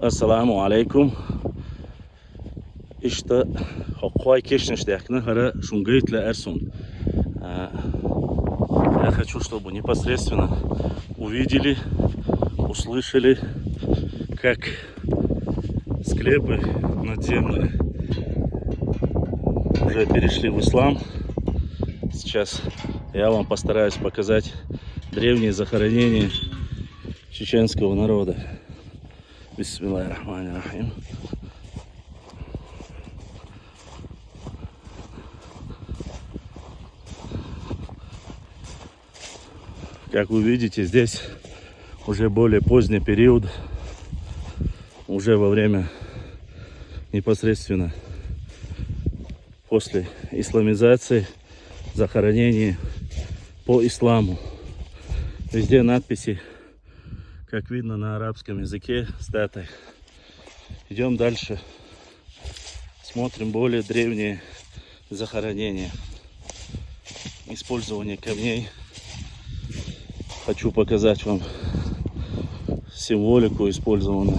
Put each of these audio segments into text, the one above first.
Assalamu alaikum. İşte Хоккой кешнештяхны хара шунгейтля эрсон. Я хочу, чтобы непосредственно увидели, услышали, как склепы надземные уже перешли в ислам. Сейчас я вам постараюсь показать древние захоронения чеченского народа. Бисмиллахир-рахманир-рахим. Как вы видите, здесь уже более поздний период, уже во время непосредственно после исламизации захоронений по исламу. Везде надписи, как видно, на арабском языке с датой. Идем дальше. Смотрим более древние захоронения. Использование камней. Хочу показать вам символику использованную.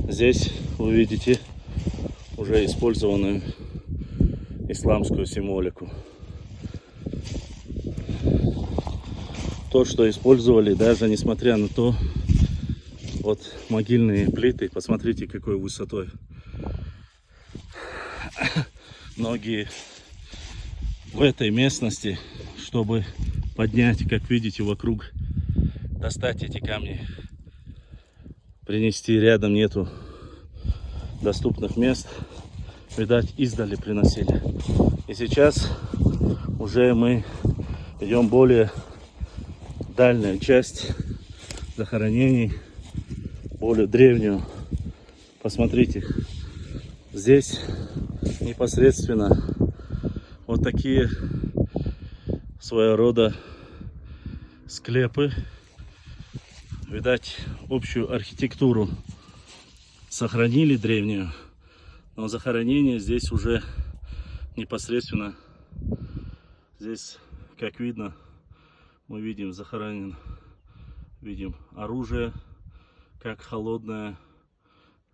Здесь вы видите уже использованную исламскую символику. То, что использовали, даже несмотря на то, вот могильные плиты, посмотрите, какой высотой. Многие в этой местности, чтобы поднять, как видите, вокруг, достать эти камни, принести, рядом нету доступных мест, видать, издали приносили. И сейчас уже мы идем более дальняя часть захоронений, более древнюю. Посмотрите, здесь непосредственно вот такие своего рода склепы. Видать, общую архитектуру сохранили древнюю, но захоронение здесь уже непосредственно, здесь, как видно, мы видим захоронен, видим оружие, как холодное,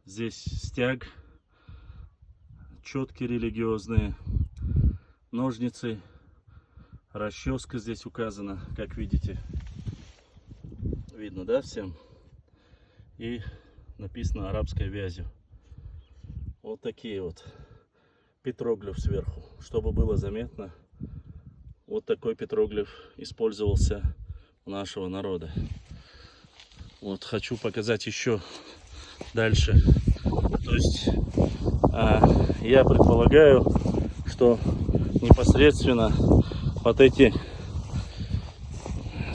здесь стяг, четки религиозные, ножницы, расческа здесь указана, как видите, видно, да, всем, и написано арабской вязью. Вот такие вот петроглиф сверху, чтобы было заметно. Вот такой петроглиф использовался у нашего народа. Вот хочу показать еще дальше. То есть я предполагаю, что непосредственно вот эти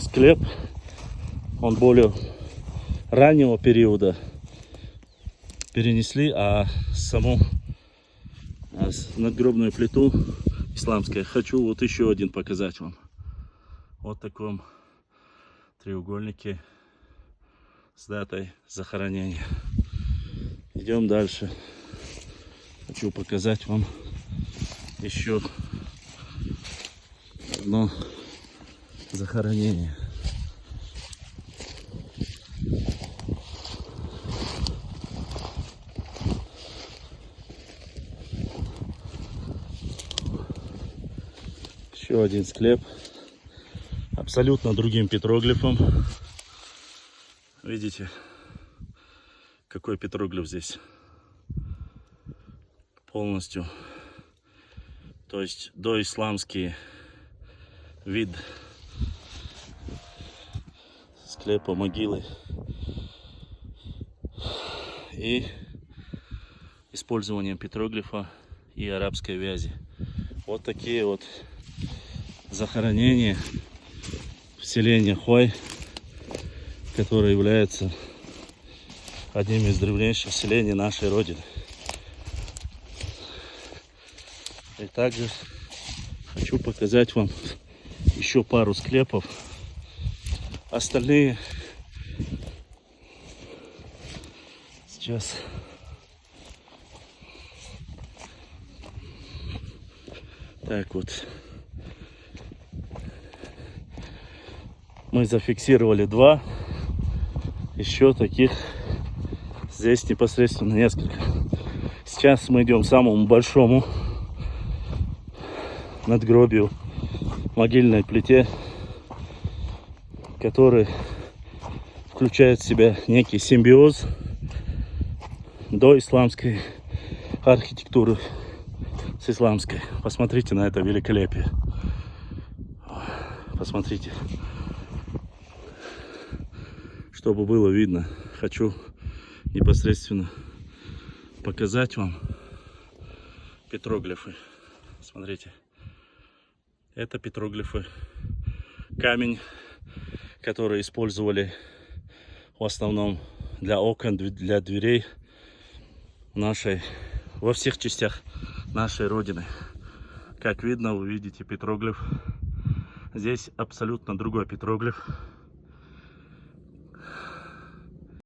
склеп, он более раннего периода перенесли, а саму надгробную плиту исламская хочу вот еще один показать вам. Вот в таком треугольнике с датой захоронения. Идем дальше. Хочу показать вам еще одно захоронение. Еще один склеп, абсолютно другим петроглифом. Видите, какой петроглиф здесь полностью, то есть доисламский вид склепа, могилы и использованием петроглифа и арабской вязи. Вот такие вот захоронения в селении Хой, которое является одним из древнейших селений нашей Родины. И также хочу показать вам еще пару склепов. Остальные сейчас так вот. Мы зафиксировали два Еще таких здесь непосредственно несколько. Сейчас мы идем к самому большому надгробию, могильной плите, который включает в себя некий симбиоз доисламской архитектуры с исламской. Посмотрите на это великолепие. Посмотрите. Чтобы было видно, хочу непосредственно показать вам петроглифы. Смотрите. Это петроглифы. Камень, который использовали в основном для окон, для дверей во всех частях нашей Родины. Как видно, вы видите петроглиф. Здесь абсолютно другой петроглиф.